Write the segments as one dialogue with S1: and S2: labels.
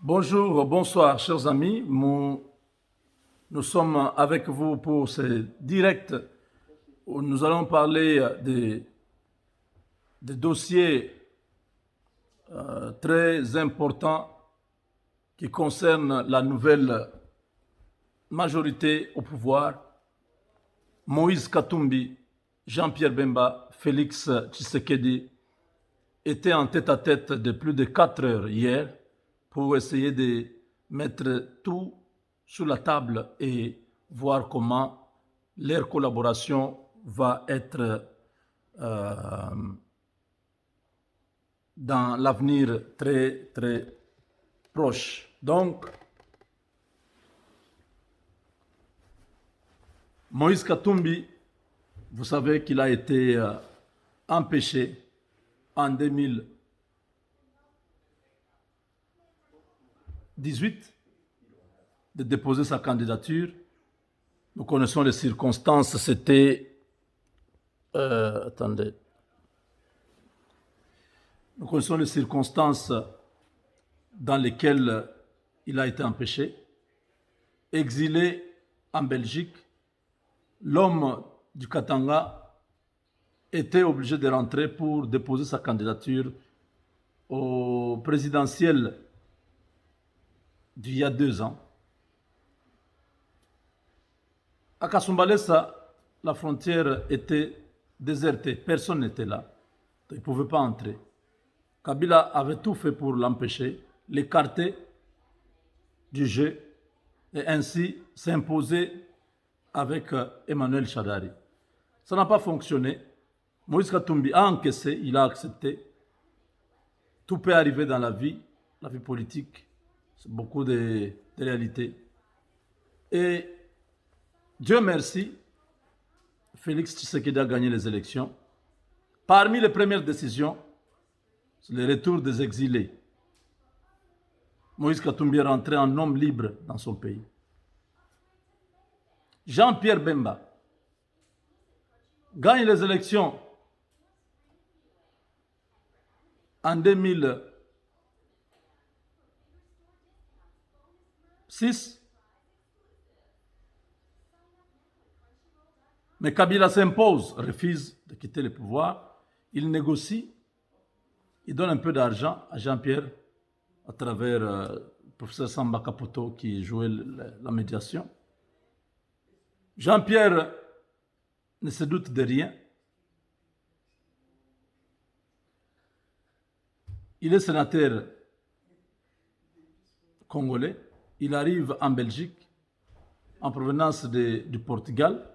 S1: Bonjour, bonsoir, chers amis. Nous sommes avec vous pour ce direct où nous allons parler des dossiers très importants qui concernent la nouvelle majorité au pouvoir. Moïse Katumbi, Jean-Pierre Bemba, Félix Tshisekedi étaient en tête-à-tête de plus de 4 heures hier pour essayer de mettre tout sur la table et voir comment leur collaboration va être dans l'avenir très, très proche. Donc, Moïse Katumbi, vous savez qu'il a été empêché en 2018 de déposer sa candidature. Nous connaissons les circonstances. C'était... attendez. Nous connaissons les circonstances dans lesquelles il a été empêché. Exilé en Belgique, l'homme du Katanga était obligé de rentrer pour déposer sa candidature au présidentiel d'il y a 2 ans. À Kasumbalesa, la frontière était désertée, personne n'était là. Il ne pouvait pas entrer. Kabila avait tout fait pour l'empêcher, l'écarter du jeu et ainsi s'imposer avec Emmanuel Shadari. Ça n'a pas fonctionné. Moïse Katumbi a encaissé, il a accepté. Tout peut arriver dans la vie politique. C'est beaucoup de réalités. Et Dieu merci, Félix Tshisekedi a gagné les élections. Parmi les premières décisions, c'est le retour des exilés. Moïse Katumbi est rentré en homme libre dans son pays. Jean-Pierre Bemba gagne les élections en 2006. Mais Kabila s'impose, refuse de quitter le pouvoir. Il négocie, il donne un peu d'argent à Jean-Pierre à travers le professeur Samba Kapoto qui jouait la médiation. Jean-Pierre ne se doute de rien. Il est sénateur congolais. Il arrive en Belgique en provenance du Portugal.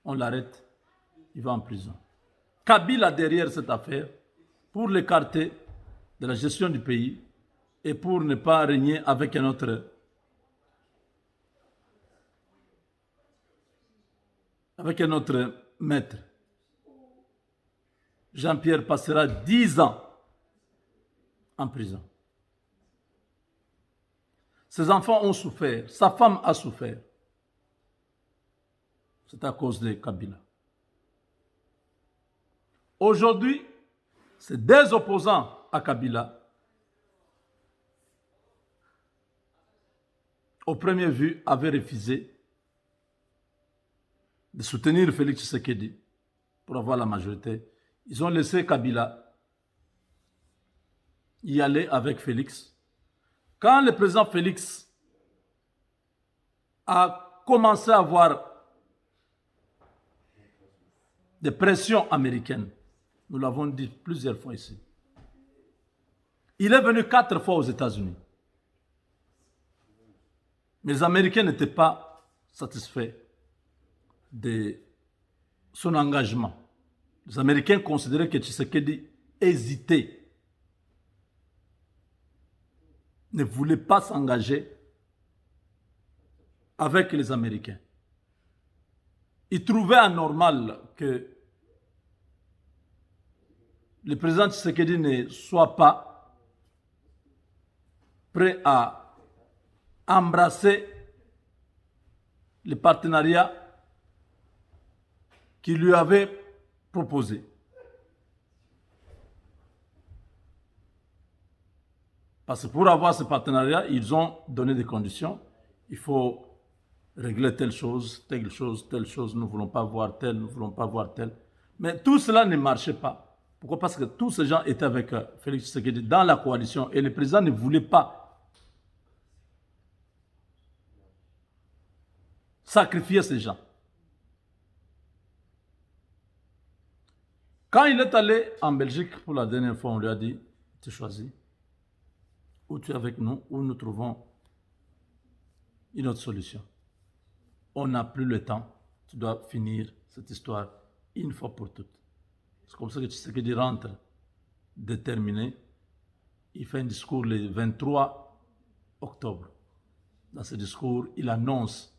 S1: On l'arrête, il va en prison. Kabila derrière cette affaire pour l'écarter de la gestion du pays et pour ne pas régner avec un autre maître. Jean-Pierre passera 10 ans en prison. Ses enfants ont souffert, sa femme a souffert. C'est à cause de Kabila. Aujourd'hui, c'est des opposants à Kabila. Au premier vue, avaient refusé de soutenir Félix Tshisekedi pour avoir la majorité. Ils ont laissé Kabila y aller avec Félix. Quand le président Félix a commencé à avoir des pressions américaines, nous l'avons dit plusieurs fois ici, il est venu 4 fois aux États-Unis. Mais les Américains n'étaient pas satisfaits de son engagement. Les Américains considéraient que Tshisekedi hésitait, ne voulait pas s'engager avec les Américains. Ils trouvaient anormal que le président Tshisekedi ne soit pas prêt à embrasser le partenariat qu'il lui avait proposé. Parce que pour avoir ce partenariat, ils ont donné des conditions. Il faut régler telle chose, telle chose, telle chose. Nous ne voulons pas voir telle, nous ne voulons pas voir telle. Mais tout cela ne marchait pas. Pourquoi? Parce que tous ces gens étaient avec Félix Tshisekedi dans la coalition et le président ne voulait pas sacrifier ces gens. Quand il est allé en Belgique pour la dernière fois, on lui a dit, tu choisis, ou tu es avec nous, ou nous trouvons une autre solution. On n'a plus le temps, tu dois finir cette histoire une fois pour toutes. C'est comme ça que Tshisekedi rentre déterminé. Il fait un discours le 23 octobre. Dans ce discours, il annonce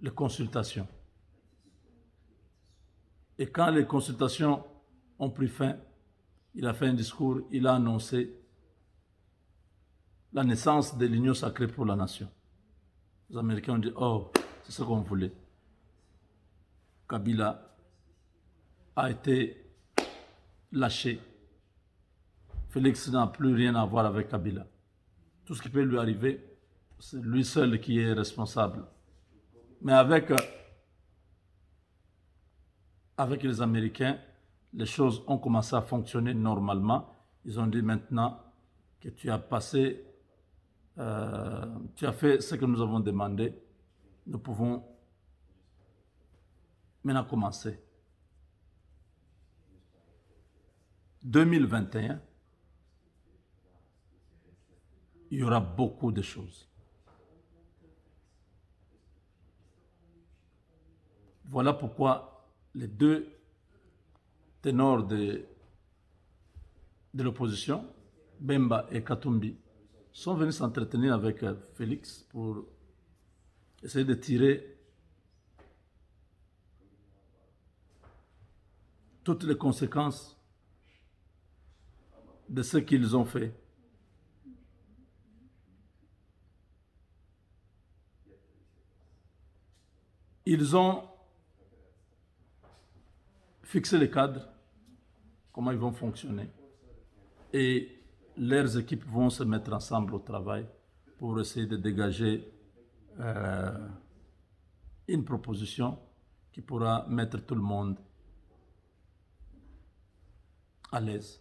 S1: les consultations. Et quand les consultations ont pris fin, il a fait un discours, il a annoncé la naissance de l'Union sacrée pour la nation. Les Américains ont dit, oh, c'est ce qu'on voulait. Kabila a été lâché. Félix n'a plus rien à voir avec Kabila. Tout ce qui peut lui arriver, c'est lui seul qui est responsable. Mais avec les Américains, les choses ont commencé à fonctionner normalement. Ils ont dit maintenant que tu as passé, tu as fait ce que nous avons demandé. Nous pouvons maintenant commencer. 2021, il y aura beaucoup de choses. Voilà pourquoi les deux ténors de l'opposition, Bemba et Katumbi, sont venus s'entretenir avec Félix pour essayer de tirer toutes les conséquences de ce qu'ils ont fait. Ils ont fixé les cadres, comment ils vont fonctionner, et leurs équipes vont se mettre ensemble au travail pour essayer de dégager une proposition qui pourra mettre tout le monde à l'aise.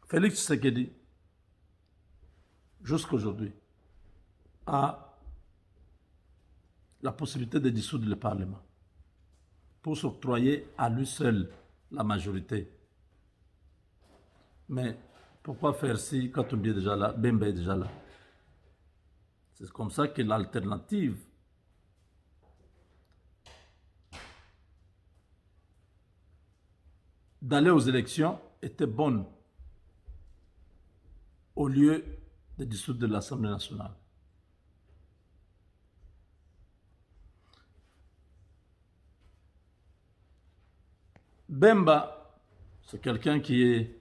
S1: Félix Tshisekedi, jusqu'aujourd'hui, a la possibilité de dissoudre le Parlement pour s'octroyer à lui seul la majorité. Mais pourquoi faire si Katumbi est déjà là, Bemba est déjà là? C'est comme ça que l'alternative d'aller aux élections était bonne au lieu de dissoudre l'Assemblée nationale. Bemba, c'est quelqu'un qui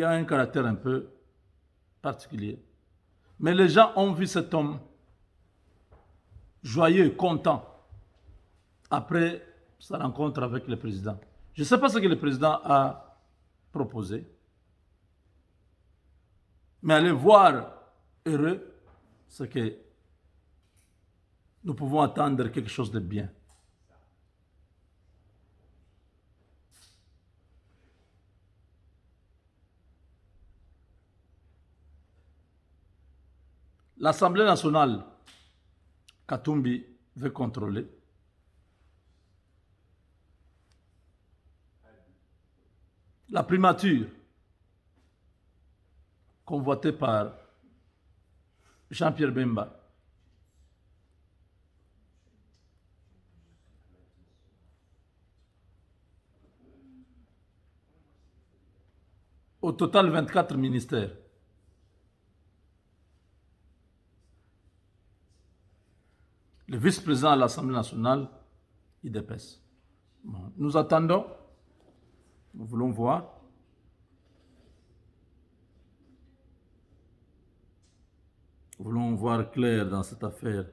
S1: a un caractère un peu particulier. Mais les gens ont vu cet homme joyeux, content, après sa rencontre avec le président. Je ne sais pas ce que le président a proposé, mais aller voir heureux, c'est que nous pouvons attendre quelque chose de bien. L'Assemblée nationale, Katumbi veut contrôler. La primature, convoitée par Jean-Pierre Bemba, au total 24 ministères. Le vice-président à l'Assemblée nationale, IDPS. Bon, nous attendons, nous voulons voir. Nous voulons voir clair dans cette affaire.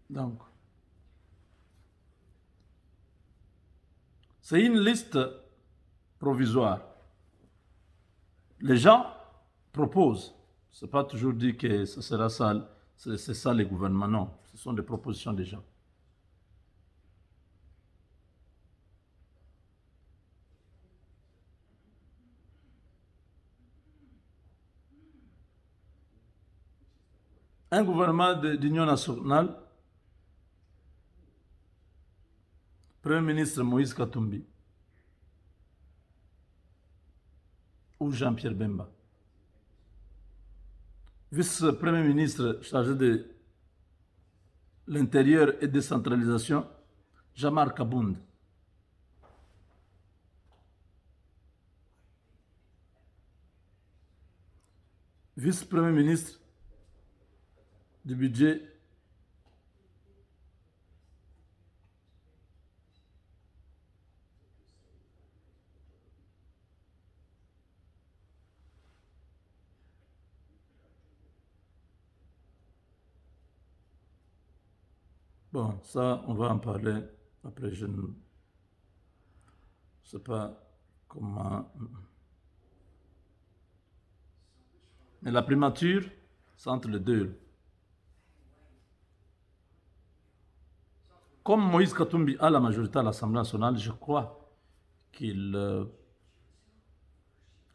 S1: Donc, c'est une liste provisoire. Les gens proposent. Ce n'est pas toujours dit que ce sera ça, c'est ça les gouvernements. Non, ce sont des propositions des gens. Un gouvernement d'union nationale, Premier ministre Moïse Katumbi ou Jean-Pierre Bemba. Vice-premier ministre chargé de l'intérieur et décentralisation, Jamar Kabound. Vice-premier ministre du budget, bon, ça, on va en parler après. Je ne sais pas comment. Mais la primature, c'est entre les deux. Comme Moïse Katumbi a la majorité à l'Assemblée nationale, je crois qu'il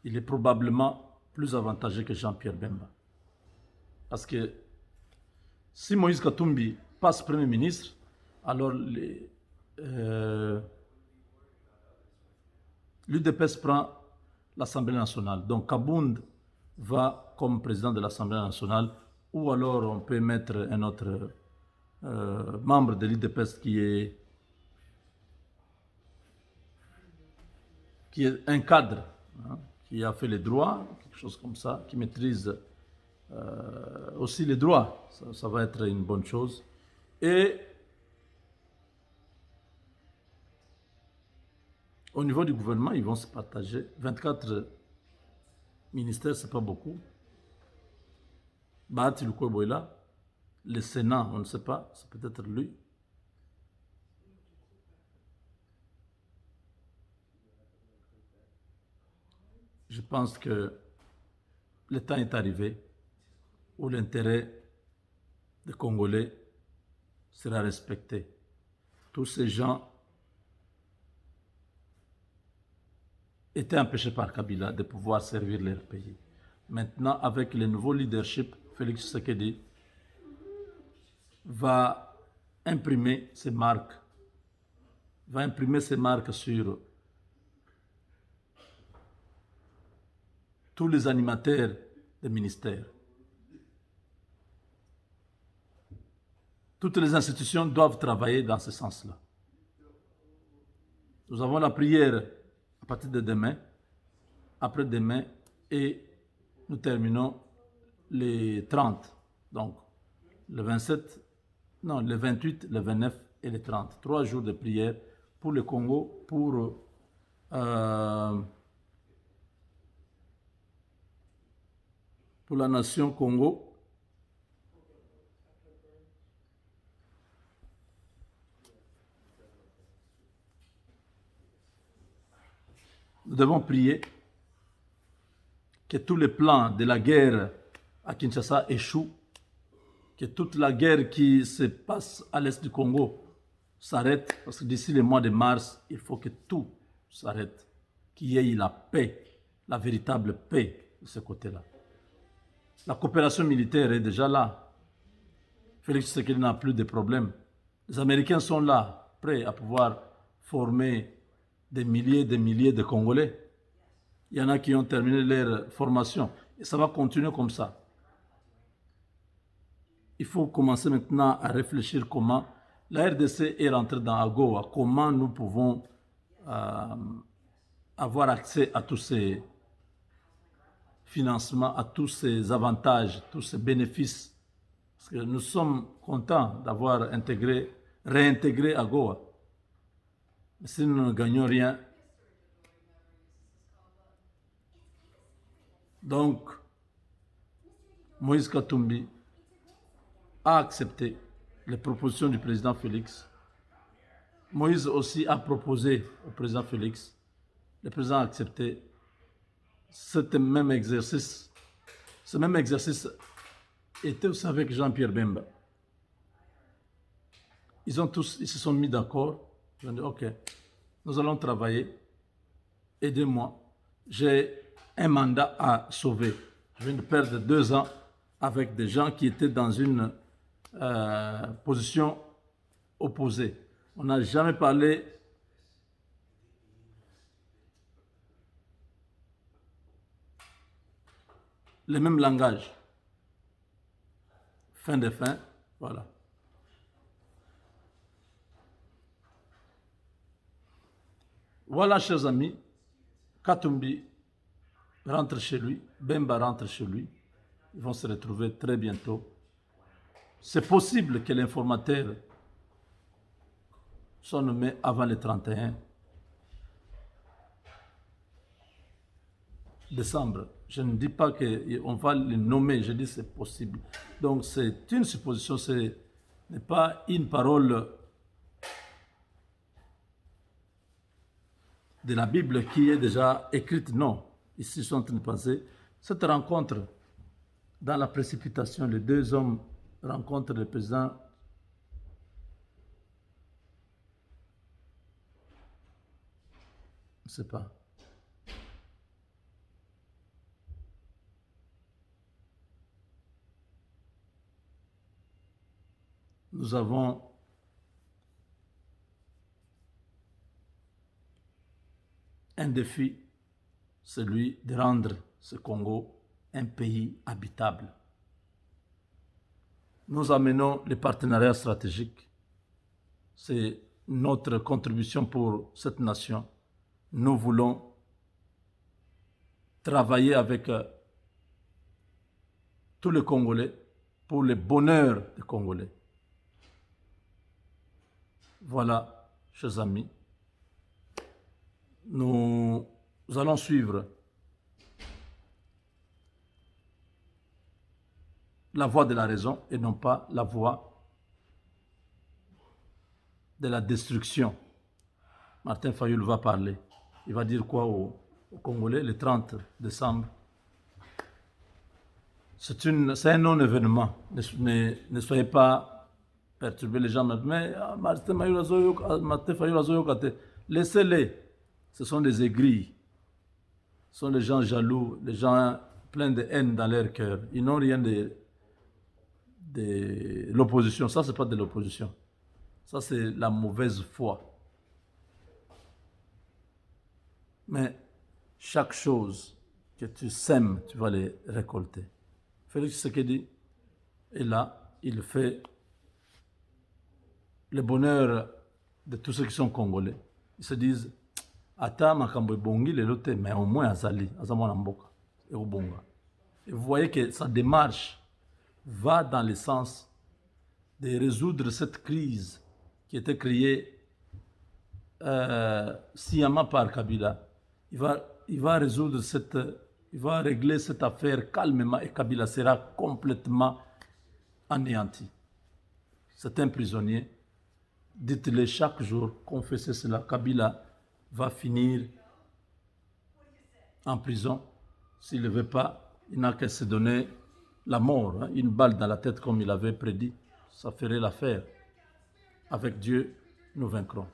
S1: il est probablement plus avantageux que Jean-Pierre Bemba. Parce que si Moïse Katumbi passe Premier ministre, alors l'UDPS prend l'Assemblée nationale. Donc Kabound va comme président de l'Assemblée nationale, ou alors on peut mettre un autre membre de l'UDPS qui est un cadre, hein, qui a fait les droits, quelque chose comme ça, qui maîtrise aussi les droits. Ça va être une bonne chose. Et au niveau du gouvernement, ils vont se partager. 24 ministères, ce n'est pas beaucoup. Bahati Lukwebo est là. Le Sénat, on ne sait pas, c'est peut-être lui. Je pense que le temps est arrivé où l'intérêt des Congolais sera respecté. Tous ces gens étaient empêchés par Kabila de pouvoir servir leur pays. Maintenant, avec le nouveau leadership, Félix Tshisekedi va imprimer ses marques, sur tous les animateurs des ministères. Toutes les institutions doivent travailler dans ce sens-là. Nous avons la prière à partir de demain, après-demain, et nous terminons les 30. Donc, le 27, non, le 28, le 29 et le 30. 3 jours de prière pour le Congo, pour la nation Congo. Nous devons prier que tous les plans de la guerre à Kinshasa échouent, que toute la guerre qui se passe à l'est du Congo s'arrête, parce que d'ici le mois de mars, il faut que tout s'arrête, qu'il y ait la paix, la véritable paix de ce côté-là. La coopération militaire est déjà là. Félix Tshisekedi n'a plus de problèmes. Les Américains sont là, prêts à pouvoir former des milliers de Congolais. Il y en a qui ont terminé leur formation. Et ça va continuer comme ça. Il faut commencer maintenant à réfléchir comment la RDC est rentrée dans AGOA, comment nous pouvons avoir accès à tous ces financements, à tous ces avantages, tous ces bénéfices. Parce que nous sommes contents d'avoir réintégré AGOA. Mais si nous ne gagnons rien, donc Moïse Katumbi a accepté les propositions du président Félix. Moïse aussi a proposé au président Félix. Le président a accepté. Ce même exercice était aussi avec Jean-Pierre Bemba. Ils se sont mis d'accord. Ils ont dit, OK, nous allons travailler. Aidez-moi. J'ai un mandat à sauver. Je viens de perdre 2 ans avec des gens qui étaient dans une position opposée. On n'a jamais parlé le même langage. Fin de fin, voilà. Voilà, chers amis, Katumbi rentre chez lui, Bemba rentre chez lui. Ils vont se retrouver très bientôt. C'est possible que l'informateur soit nommé avant le 31 décembre. Je ne dis pas qu'on va le nommer, je dis c'est possible. Donc c'est une supposition, ce n'est pas une parole de la Bible qui est déjà écrite, non. Ici, je suis en train de penser, cette rencontre, dans la précipitation, les 2 hommes rencontrent le président. Je ne sais pas. Nous avons un défi, celui de rendre ce Congo un pays habitable. Nous amenons les partenariats stratégiques. C'est notre contribution pour cette nation. Nous voulons travailler avec tous les Congolais pour le bonheur des Congolais. Voilà, chers amis, nous allons suivre la voie de la raison et non pas la voie de la destruction. Martin Fayoul va parler. Il va dire quoi aux Congolais le 30 décembre? C'est un non-événement. Ne soyez pas perturbés, les gens. Mais Martin Fayoul Azoyokate, laissez-les. Ce sont des aigris. Ce sont des gens jaloux, des gens pleins de haine dans leur cœur. Ils n'ont rien de l'opposition. Ça, ce n'est pas de l'opposition. Ça, c'est la mauvaise foi. Mais chaque chose que tu sèmes, tu vas les récolter. Félix Tshisekedi est là, il fait le bonheur de tous ceux qui sont congolais. Ils se disent, ata makambo ebongi lelo te, mais au moins azali, azamwana mboka, et obonga. Et vous voyez que sa démarche va dans le sens de résoudre cette crise qui était créée sciemment par Kabila. Il va régler cette affaire calmement et Kabila sera complètement anéanti. C'est un prisonnier. Dites-le chaque jour, confessez cela. Kabila va finir en prison. S'il ne veut pas, il n'a qu'à se donner la mort, hein, une balle dans la tête comme il avait prédit. Ça ferait l'affaire. Avec Dieu, nous vaincrons.